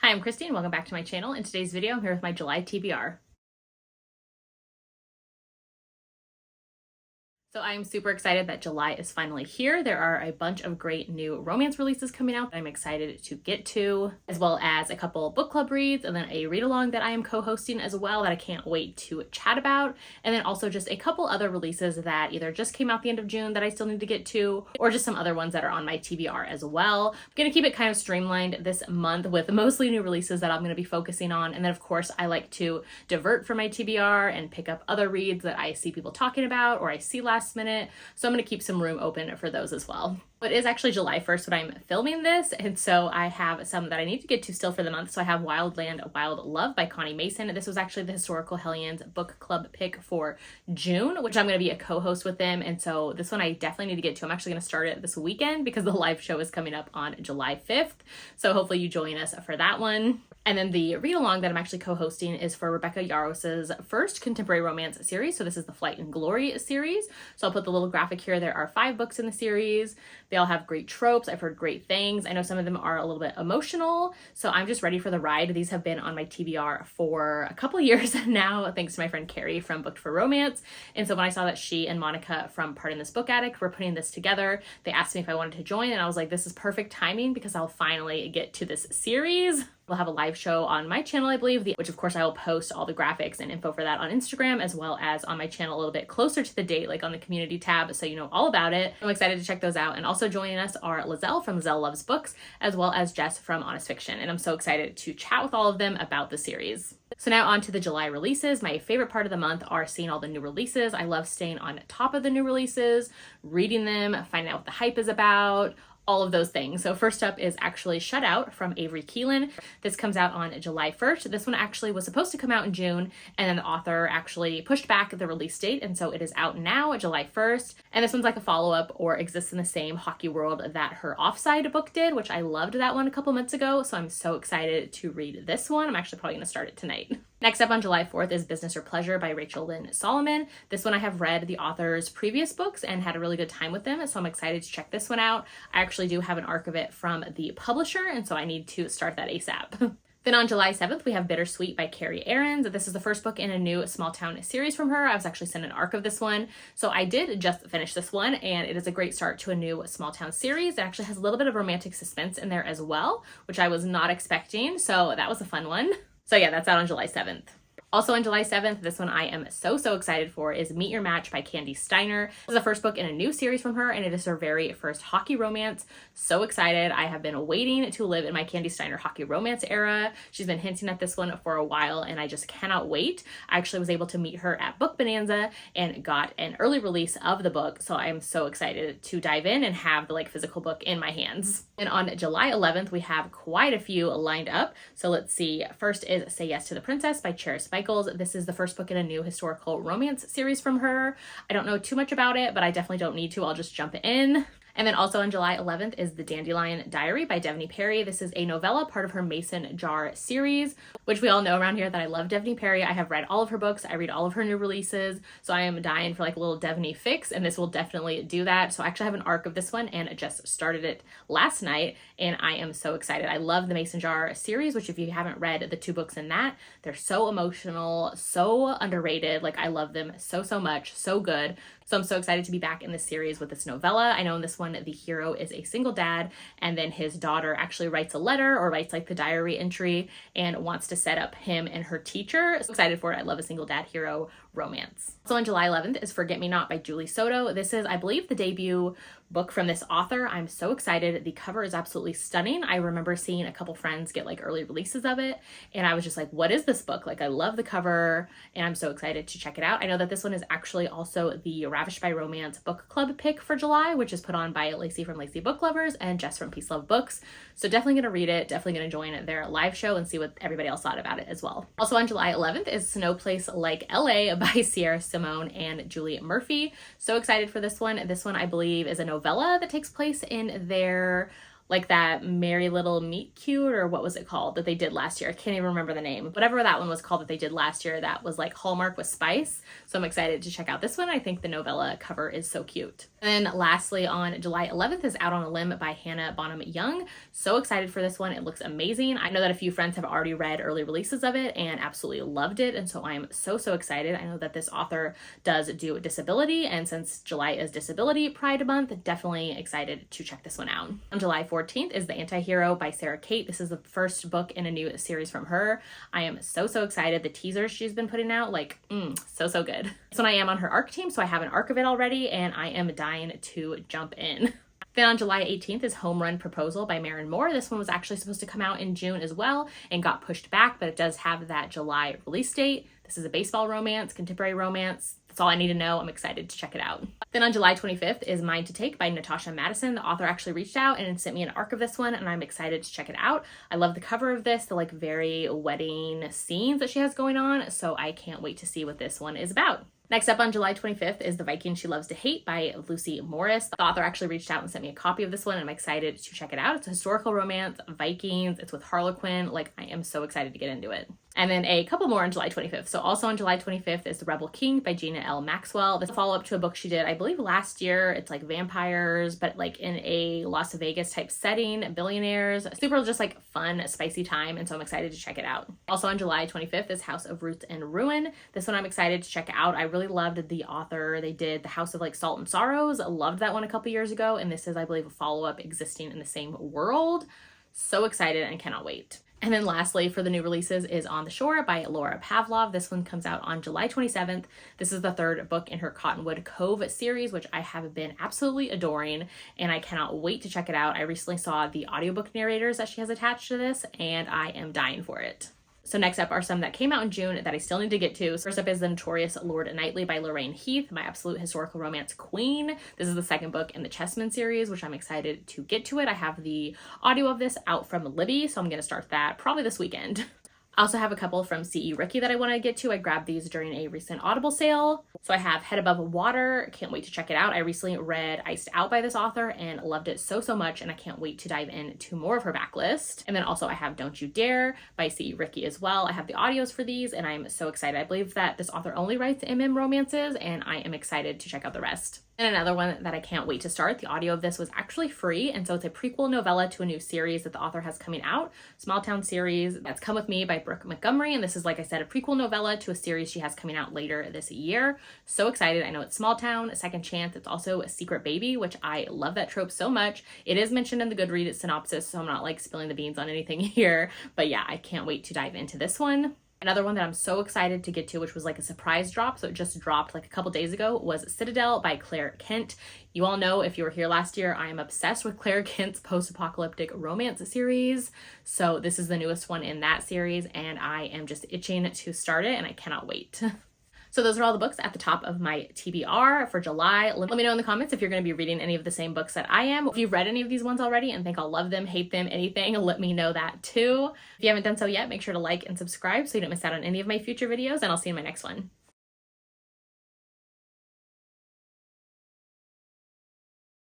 Hi, I'm Christine. Welcome back to my channel. In today's video, I'm here with my July TBR. So I'm super excited that July is finally here. There are a bunch of great new romance releases coming out that I'm excited to get to, as well as a couple book club reads and then a read along that I am co-hosting as well that I can't wait to chat about. And then also just a couple other releases that either just came out the end of June that I still need to get to, or just some other ones that are on my TBR as well. I'm gonna keep it kind of streamlined this month with mostly new releases that I'm gonna be focusing on. And then of course I like to divert from my TBR and pick up other reads that I see people talking about or I see last minute. So I'm going to keep some room open for those as well. It is actually July 1st when I'm filming this, and so I have some that I need to get to still for the month. So I have Wildland, Wild Love by Connie Mason. This was actually the Historical Hellions book club pick for June, which I'm going to be a co-host with them. And so this one I definitely need to get to. I'm actually going to start it this weekend because the live show is coming up on July 5th. So hopefully you join us for that one. And then the read along that I'm actually co-hosting is for Rebecca Yaros's first contemporary romance series. So this is the Flight and Glory series. So I'll put the little graphic here. There are 5 books in the series. They all have great tropes. I've heard great things. I know some of them are a little bit emotional. So I'm just ready for the ride. These have been on my TBR for a couple of years now, thanks to my friend Carrie from Booked for Romance. And so when I saw that she and Monica from Pardon This Book Addict were putting this together, they asked me if I wanted to join. And I was like, this is perfect timing because I'll finally get to this series. We'll have a live show on my channel, I believe, which of course I will post all the graphics and info for that on Instagram, as well as on my channel a little bit closer to the date, like on the community tab, so you know all about it. I'm excited to check those out. And also joining us are Lizelle from Lizelle Loves Books, as well as Jess from Honest Fiction. And I'm so excited to chat with all of them about the series. So now on to the July releases. My favorite part of the month are seeing all the new releases. I love staying on top of the new releases, reading them, finding out what the hype is about, all of those things. So first up is actually Shut Out from Avery Keelan. This comes out on July 1st. This one actually was supposed to come out in June, and then the author actually pushed back the release date, and so it is out now, July 1st. And this one's like a follow-up or exists in the same hockey world that her Offside book did, which I loved that one a couple months ago, so I'm so excited to read this one. I'm actually probably gonna start it tonight. Next up on July 4th is Business or Pleasure by Rachel Lynn Solomon. This one I have read the author's previous books and had a really good time with them, so I'm excited to check this one out. I actually do have an arc of it from the publisher, and so I need to start that ASAP. Then on July 7th, we have Bittersweet by Carrie Aarons. This is the first book in a new small town series from her. I was actually sent an arc of this one. So I did just finish this one, and it is a great start to a new small town series. It actually has a little bit of romantic suspense in there as well, which I was not expecting. So that was a fun one. So yeah, that's out on July 7th. Also on July 7th, this one I am so excited for is Meet Your Match by Candy Steiner. This is the first book in a new series from her, and it is her very first hockey romance. So excited. I have been waiting to live in my Candy Steiner hockey romance era. She's been hinting at this one for a while, and I just cannot wait. I actually was able to meet her at Book Bonanza and got an early release of the book, so I am so excited to dive in and have the physical book in my hands. And on July 11th, we have quite a few lined up. So let's see. First is Say Yes to the Princess by Cheris Michaels. This is the first book in a new historical romance series from her. I don't know too much about it, but I definitely don't need to. I'll just jump in. And then also on July 11th is The Dandelion Diary by Devney Perry. This is a novella, part of her Mason Jar series, which we all know around here that I love Devney Perry. I have read all of her books. I read all of her new releases. So I am dying for a little Devney fix, and this will definitely do that. So I actually have an arc of this one and just started it last night, and I am so excited. I love the Mason Jar series, which if you haven't read the 2 books in that, they're so emotional, so underrated. I love them so much, so good. So I'm so excited to be back in this series with this novella. I know in this one, the hero is a single dad, and then his daughter actually writes a letter or writes the diary entry and wants to set up him and her teacher. So excited for it. I love a single dad hero romance. So on July 11th is Forget Me Not by Julie Soto. This is, I believe, the debut book from this author. I'm so excited. The cover is absolutely stunning. I remember seeing a couple friends get early releases of it, and I was just like, what is this book? I love the cover, and I'm so excited to check it out. I know that this one is actually also the Ravished by Romance book club pick for July, which is put on by Lacey from Lacey Book Lovers and Jess from Peace Love Books. So definitely going to read it, definitely going to join their live show and see what everybody else thought about it as well. Also on July 11th is Snow Place Like LA by Sierra Simone and Julie Murphy. So excited for this one. This one, I believe, is a novella that takes place in their like that Merry Little Meet Cute, or what was it called that they did last year? I can't even remember the name. Whatever that one was called that they did last year, that was like Hallmark with spice. So I'm excited to check out this one. I think the novella cover is so cute. And then lastly, on July 11th is Out on a Limb by Hannah Bonham Young. So excited for this one. It looks amazing. I know that a few friends have already read early releases of it and absolutely loved it. And so I'm so excited. I know that this author does do disability. And since July is Disability Pride Month, definitely excited to check this one out. On July 14th is The Antihero by Sarah Kate. This is the first book in a new series from her. I am so excited. The teasers she's been putting out, like, so good. This one I am on her ARC team, so I have an ARC of it already, and I am dying to jump in. Then on July 18th is Home Run Proposal by Maren Moore. This one was actually supposed to come out in June as well and got pushed back, but it does have that July release date. This is a baseball romance, contemporary romance. That's all I need to know. I'm excited to check it out. Then on July 25th is Mine to Take by Natasha Madison. The author actually reached out and sent me an ARC of this one, and I'm excited to check it out. I love the cover of this, the like very wedding scenes that she has going on, so I can't wait to see what this one is about. Next up on July 25th is The Viking She Loves to Hate by Lucy Morris. The author actually reached out and sent me a copy of this one, and I'm excited to check it out. It's a historical romance, Vikings, it's with Harlequin. Like, I am so excited to get into it. And then a couple more on July 25th. So also on July 25th is The Rebel King by Gina L. Maxwell. This is a follow-up to a book she did, I believe, last year. It's like vampires, but like in a Las Vegas type setting, billionaires. Super just like fun, spicy time, and so I'm excited to check it out. Also on July 25th is House of Roots and Ruin. This one I'm excited to check out. I really loved the author. They did The House of like Salt and Sorrows. I loved that one a couple years ago, and this is, I believe, a follow-up existing in the same world. So excited and cannot wait. And then lastly, for the new releases is On the Shore by Laura Pavlov. This one comes out on July 27th. This is the third book in her Cottonwood Cove series, which I have been absolutely adoring, and I cannot wait to check it out. I recently saw the audiobook narrators that she has attached to this, and I am dying for it. So next up are some that came out in June that I still need to get to. First up is The Notorious Lord Knightley by Lorraine Heath, my absolute historical romance queen. This is the second book in the Chessman series, which I'm excited to get to it. I have the audio of this out from Libby, so I'm going to start that probably this weekend. I also have a couple from C.E. Ricky that I want to get to. I grabbed these during a recent Audible sale. So I have Head Above Water. Can't wait to check it out. I recently read Iced Out by this author and loved it so much, and I can't wait to dive into more of her backlist. And then also I have Don't You Dare by C.E. Ricky as well. I have the audios for these, and I'm so excited. I believe that this author only writes romances, and I am excited to check out the rest. And another one that I can't wait to start, the audio of this was actually free, and so it's a prequel novella to a new series that the author has coming out, Small Town series, that's Come With Me by Brooke Montgomery, and this is, like I said, a prequel novella to a series she has coming out later this year. So excited. I know it's Small Town, a second chance. It's also a secret baby, which I love that trope so much. It is mentioned in the Goodreads synopsis, so I'm not like spilling the beans on anything here, but yeah, I can't wait to dive into this one. Another one that I'm so excited to get to, which was like a surprise drop, so it just dropped like a couple days ago, was Citadel by Claire Kent. You all know, if you were here last year, I am obsessed with Claire Kent's post-apocalyptic romance series. So this is the newest one in that series, and I am just itching to start it, and I cannot wait. So those are all the books at the top of my TBR for July. Let me know in the comments if you're going to be reading any of the same books that I am. If you've read any of these ones already and think I'll love them, hate them, anything, let me know that too. If you haven't done so yet, make sure to like and subscribe so you don't miss out on any of my future videos, and I'll see you in my next one.